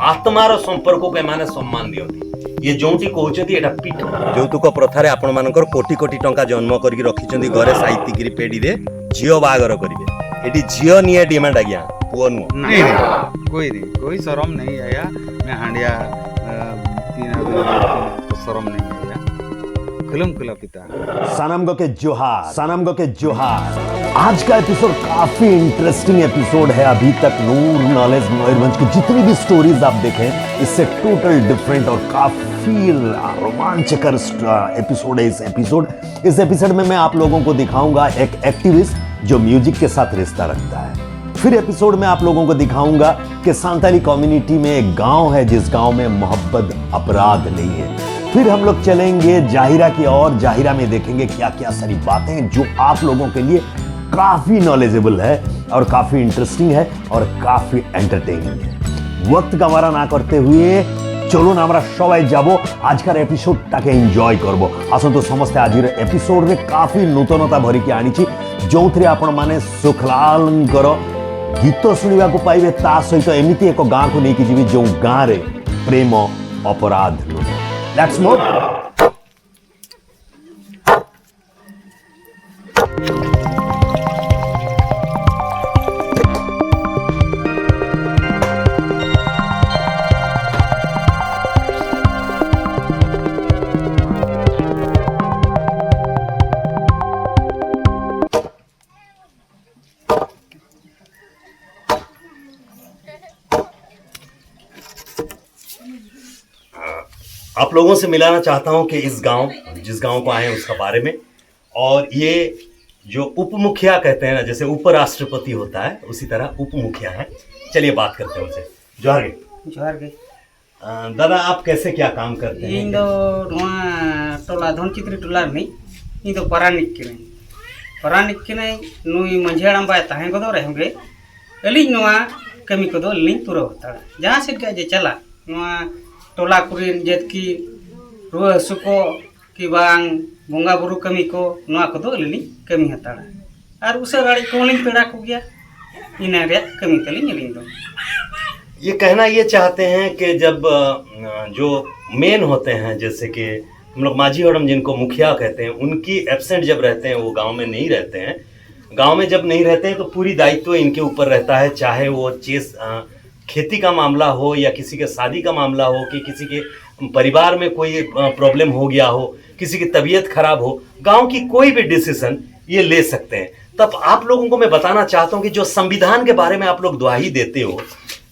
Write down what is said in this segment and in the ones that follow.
आत्मार संपर्क को एमाने सम्मान दियंती ये जोंटी कहउचंती एटा पीठ जौतुक प्रथारे आपण मानकर कोटी कोटी टंका जन्म करके रखिचंती घरे साहित्यिक पेडी रे झियो बागर करिवे एटी झियो निया डिमांड आज्ञा पुओ नु नहीं कोई शर्म नहीं आया मैं हांडिया शर्म नहीं आया खुलम खुला पिता सनम के जोहार आज का एपिसोड काफी इंटरेस्टिंग एपिसोड है। अभी तक नूर नॉलेज मयूरभंज की जितनी भी स्टोरीज आप देखें इससे टोटल डिफरेंट और काफी रोमांचकर एपिसोड है। इस एपिसोड में मैं आप लोगों को दिखाऊंगा एक एक्टिविस्ट जो म्यूजिक के साथ रिश्ता रखता है। फिर एपिसोड में आप लोगों को दिखाऊंगा कि सांताली कम्युनिटी में एक गांव है जिस गांव में मोहब्बत अपराध नहीं है। फिर हम लोग चलेंगे जाहिरा की ओर। जाहिरा में देखेंगे क्या क्या सारी बातें जो आप लोगों के लिए काफी नॉलेजेबल है और काफी इंटरेस्टिंग है और काफी एंटरटेनिंग है। वक्त गवारा ना करते हुए चलो ना আমরা সবাই যাব আজকের এপিসোডটাকে এনজয় করব। আসন্তু সমস্তে আজির এপিসোডরে কাফি নূতনতা ভরিকি আনিছি जोथरे आपण माने सुखलालंकर गीत शुणा पाइबे ता सहित एमती एक गाँ को लेकिन जीवी जो गाँ रे प्रेम अपराध लेट्स मूव। आप लोगों से मिलाना चाहता हूं कि जिस गांव को आए हैं उसका बारे में, और ये जो उप मुखिया कहते हैं ना, जैसे उपराष्ट्रपति होता है उसी तरह उप मुखिया है। चलिए बात करते हैं उनसे। जोहार गे दादा, आप कैसे क्या काम करते हैं? इन टोला धन चित्री टोला नहीं इन परानिक के नहीं नुई मंझी हड़ाम बाय तहें को रहेंगे अली कमी को अली तुरा होता जहाँ से जे चला टोला कुरीन जेत की रुआ हसु को कि बांग बोंगा बुरु कमी को नवा को अली कमी हताड़ा और उसे गाड़ी को पेड़ा को गया इन कमी तली दो। ये कहना ये चाहते हैं कि जब जो मेन होते हैं जैसे कि हम लोग माझी हड़म जिनको मुखिया कहते हैं, उनकी एब्सेंट जब रहते हैं, वो गांव में नहीं रहते हैं, गांव में जब नहीं रहते हैं तो पूरी दायित्व इनके ऊपर रहता है। चाहे वो खेती का मामला हो या किसी के शादी का मामला हो कि किसी के परिवार में कोई प्रॉब्लम हो गया हो, किसी की तबीयत खराब हो, गांव की कोई भी डिसीजन ये ले सकते हैं। तब आप लोगों को मैं बताना चाहता हूं कि जो संविधान के बारे में आप लोग दुहाई देते हो,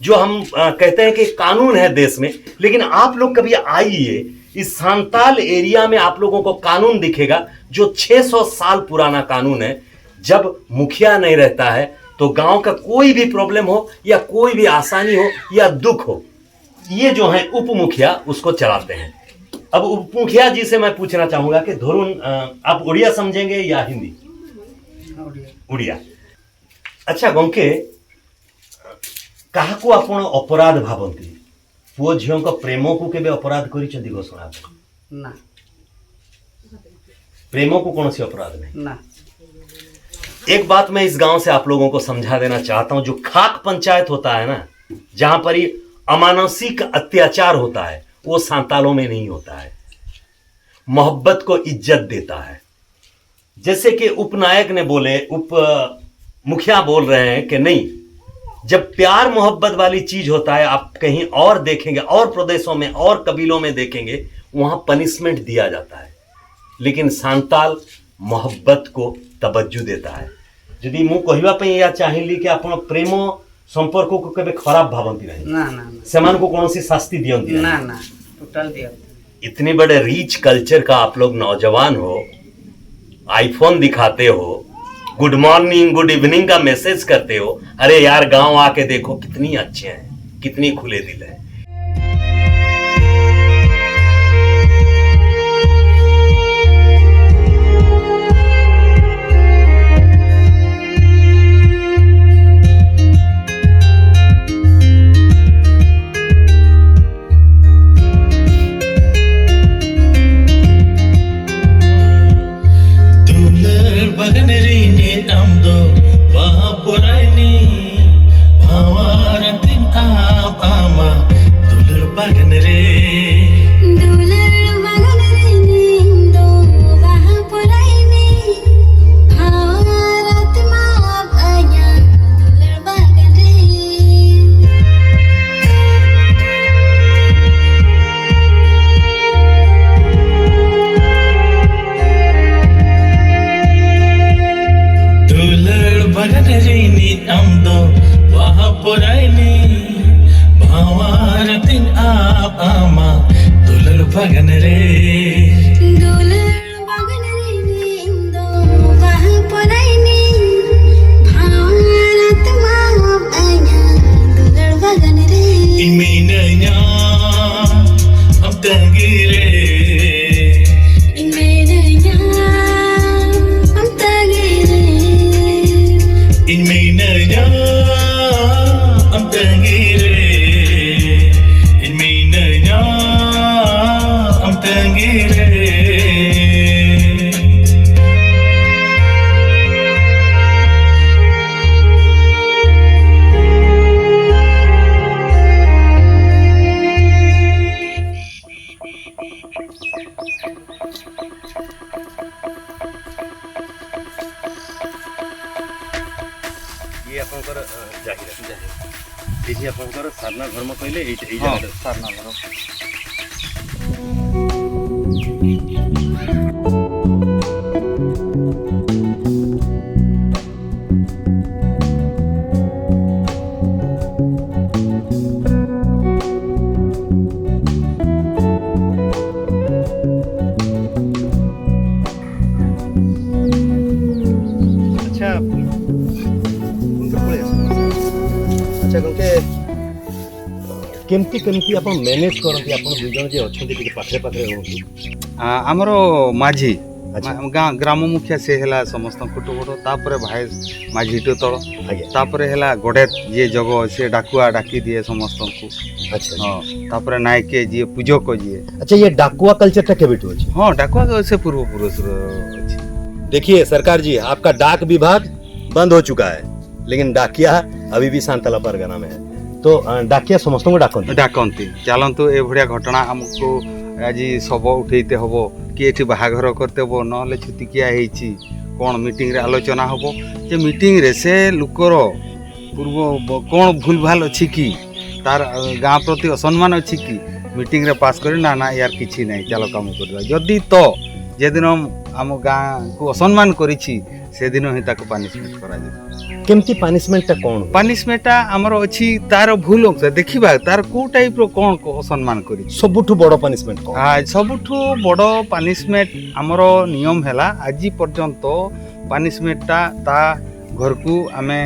जो हम कहते हैं कि कानून है देश में, लेकिन आप लोग कभी आइए इस सांताल एरिया में आप लोगों को कानून दिखेगा जो 600 साल पुराना कानून है। जब मुखिया नहीं रहता है तो गांव का कोई भी प्रॉब्लम हो या कोई भी आसानी हो या दुख हो, ये जो है उप मुखिया उसको चलाते हैं। अब उप मुखिया जी से मैं पूछना चाहूंगा कि धरुन, आप उड़िया समझेंगे या हिंदी? उड़िया। अच्छा गंके, काहाको आपण अपराध भावंती? पुओ झियो को प्रेम को केबे अपराध करिसेंती घोषणा ना? प्रेम को कौन सी अपराध नहीं ना। एक बात मैं इस गांव से आप लोगों को समझा देना चाहता हूं, जो खाक पंचायत होता है ना, जहां पर ही अमानसिक अत्याचार होता है, वो सांतालों में नहीं होता है। मोहब्बत को इज्जत देता है। जैसे कि उपनायक ने बोले, उप मुखिया बोल रहे हैं कि नहीं, जब प्यार मोहब्बत वाली चीज होता है, आप कहीं और देखेंगे, और प्रदेशों में और कबीलों में देखेंगे, वहां पनिशमेंट दिया जाता है। लेकिन सांताल मोहब्बत को तवज्जो देता है। यदि मु कहवा पे या चाहिली कि आपण प्रेम संपर्क को केबे खराब भावंती नहीं ना ना ना समान को कौन सी शास्ति दियंती ना ना टोटल दिया। इतने बड़े रीच कल्चर का आप लोग नौजवान हो, आईफोन दिखाते हो, गुड मॉर्निंग गुड इवनिंग का मैसेज करते हो। अरे यार गांव आके देखो कितनी अच्छे हैं, कितनी खुले दिल है। Bagnerini amdo, Bahapurani. bagan rini amdo waha poraini bhawaratin aap ama dulal bagan re iminanya am tangire ये आपनकर जाहिर एठी आपनकर साधना धर्म कहले एई हाँ जगह सारना घर अच्छा अच्छा गंके केमती केमती आप मैनेज करती आप दुई जन जे अच्छे टिके पाखे पाखे रहतु आमर माझी अच्छा। ग्राम मुखिया से है समस्त कुटु बड़ तापर भाई माझी टू तल आज्ञा तापर है गोडे जी जग सी डाकुआ डाकी दिए समस्त को अच्छा हाँ तापर नायके जी पूजक जी अच्छा ये डाकुआ कल्चर टा केबिटु अछि हाँ डाकुआ से पूर्व पुरुष अच्छी देखिए सरकार जी आपका डाक विभाग बंद हो चुका है लेकिन डाकिया अभी भी सांतला परगना में है तो डाकिया समस्त को डाकन डाकती चलतु ए भड़िया घटना आमको आज शब उठेते हम कि ये बाहाघर करते हम ना छुतिकिया कौन मीटिंग रे आलोचना हम जे मीटिंग रे से लुकर पूर्व कौन भूल भाल अच्छी कि तार गाँ प्रति असम्मान अच्छी कि मीटिंग रे पास कर ना ना यार किसी नहीं चलो काम कर जदि तो जेदिन आम गाँ को असम्मान करिछि से दिन ही ताको पनिशमेंट करा जाय केमती पनिशमेंट टा कोन पनिशमेंट आमर अच्छी तार भूल देखा तार को टाइप रो कौन को असम्मान करिछि सबुठु बड़ पनिशमेंट कोन सबुठु बड़ पनिशमेंट आमर नियम हैला आज पर्यंत पनिशमेंट ता घर को आमे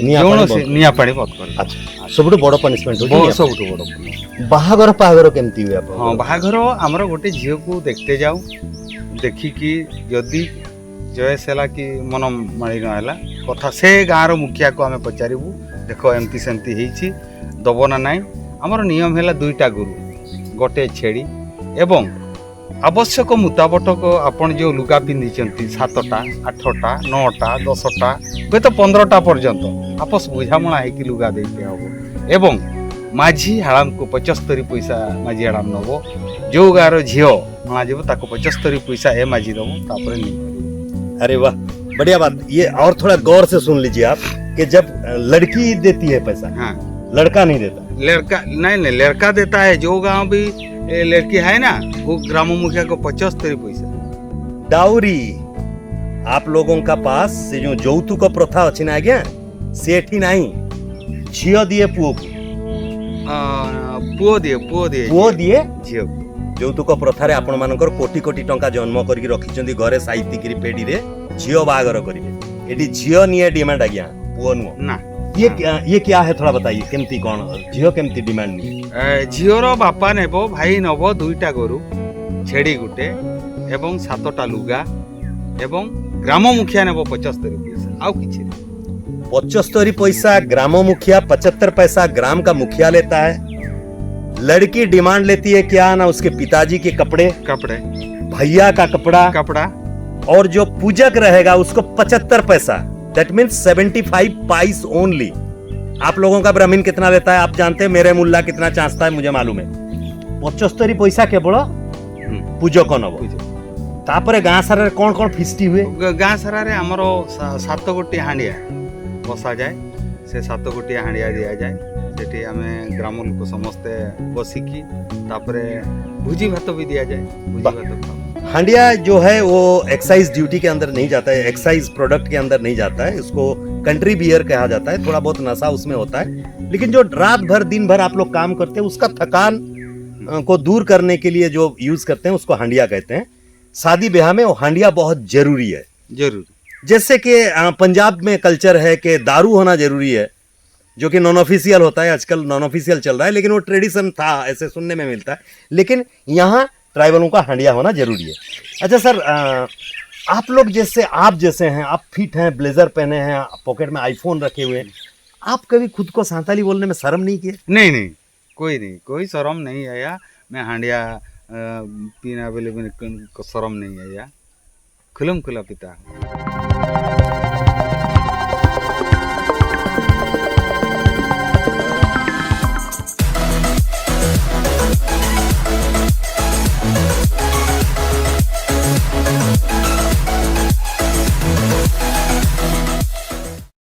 निया पानी बंद कर अच्छा सबुठु बड़ पनिशमेंट हो सबुठु बड़ बाहागर पाहागर केमती हुए आप हाँ बाहागर आमर गोटे झील को देखते जाऊ देखिकी जदि जयस है कि मन माड़ी नाला कथा से गाँव मुखिया को आम पचारू देख एमती सेमती दब ना नाई आमर नियम है दुईटा गुरु गोटे छेड़ी एवं आवश्यक मुताबक आपन जो लुगा पिंधि 7टा 8टा 9टा 10टा हूँ तो 15टा पर्यंत आपस बुझामणा है लुगा देते हम एवं माझी हाड़ाम को 75 पैसा माझी हाड़ाम नब जो गाँव झील अणाजी 75 पैसा ए माझी दब तापर नहीं। अरे वाह बढ़िया बात ये और थोड़ा गौर से सुन लीजिए आप कि जब लड़की देती है पैसा हाँ लड़का नहीं देता लड़का नहीं लड़का देता है जो गांव भी लड़की है ना वो ग्राम मुखिया को 75 पैसा डाउरी आप लोगों का पास से जो যৌতুক प्रथा अच्छी ना आज्ञा सेठी नहीं झियो दिए पुओ को पुओ दिए झियो যৌতুক प्रथा रे आपण मानकर कोटी कोटी टंका जन्म करके रखिचंदी घरे साहित्यिक पेडी रे झियो बाहागर करिवे एडी झियो निये डिमांड आज्ञा पुओ नु ना ये क्या है थोड़ा बताइए केमती कौन झियो केमती डिमांड नहीं झीर बापा नेब भाई नब 2टा गोरु छेड़ी गुटे एवं 7टा लुगा एवं ग्राम मुखिया नेब 75 पैसा आउ किछि 75 पैसा ग्राम मुखिया 75 पैसा ग्राम का मुखिया लेता है लड़की डिमांड लेती है क्या ना उसके पिताजी के कपड़े भैया का कपड़ा और जो पूजक रहेगा उसको 75 पैसा दैट मीन्स 75 पाइस ओनली। आप लोगों का ब्राह्मण कितना लेता है आप जानते हैं मेरे मुल्ला कितना चाहता है मुझे मालूम है 75 पैसा केवल पूजक नब तापर गाँ सारा कौन कौन फिस्टी हुए गाँ सारा रे हमर 7 गोटी हांडिया बसा जाए से 7 गोटी हांडिया दिया जाए सेठी आमे ग्राम लोक समस्ते बसिकी तापरे भुजी भात भी दिया जाए भुजी भात हांडिया जो है वो एक्साइज ड्यूटी के अंदर नहीं जाता है, एक्साइज प्रोडक्ट के अंदर नहीं जाता है, इसको कंट्री बियर कहा जाता है, थोड़ा बहुत नशा उसमें होता है, लेकिन जो रात भर दिन भर आप लोग काम करते हैं उसका थकान को दूर करने के लिए जो यूज करते हैं उसको हांडिया कहते हैं। शादी ब्याह में वो हांडिया बहुत जरूरी है। जरूर। जैसे कि पंजाब में कल्चर है कि दारू होना जरूरी है, जो कि नॉन ऑफिशियल होता है, आजकल नॉन ऑफिशियल चल रहा है, लेकिन वो ट्रेडिशन था, ऐसे सुनने में मिलता है। लेकिन यहाँ ट्राइबलों का हांडिया होना जरूरी है। अच्छा सर, आप लोग जैसे आप जैसे हैं, आप फिट हैं, ब्लेजर पहने हैं, पॉकेट में आईफोन रखे हुए हैं, आप कभी खुद को सांताली बोलने में शर्म नहीं किए? नहीं, कोई शर्म नहीं आया। मैं हांडिया पीना बेले में शर्म नहीं आया, खुलम खुला पीता हूँ।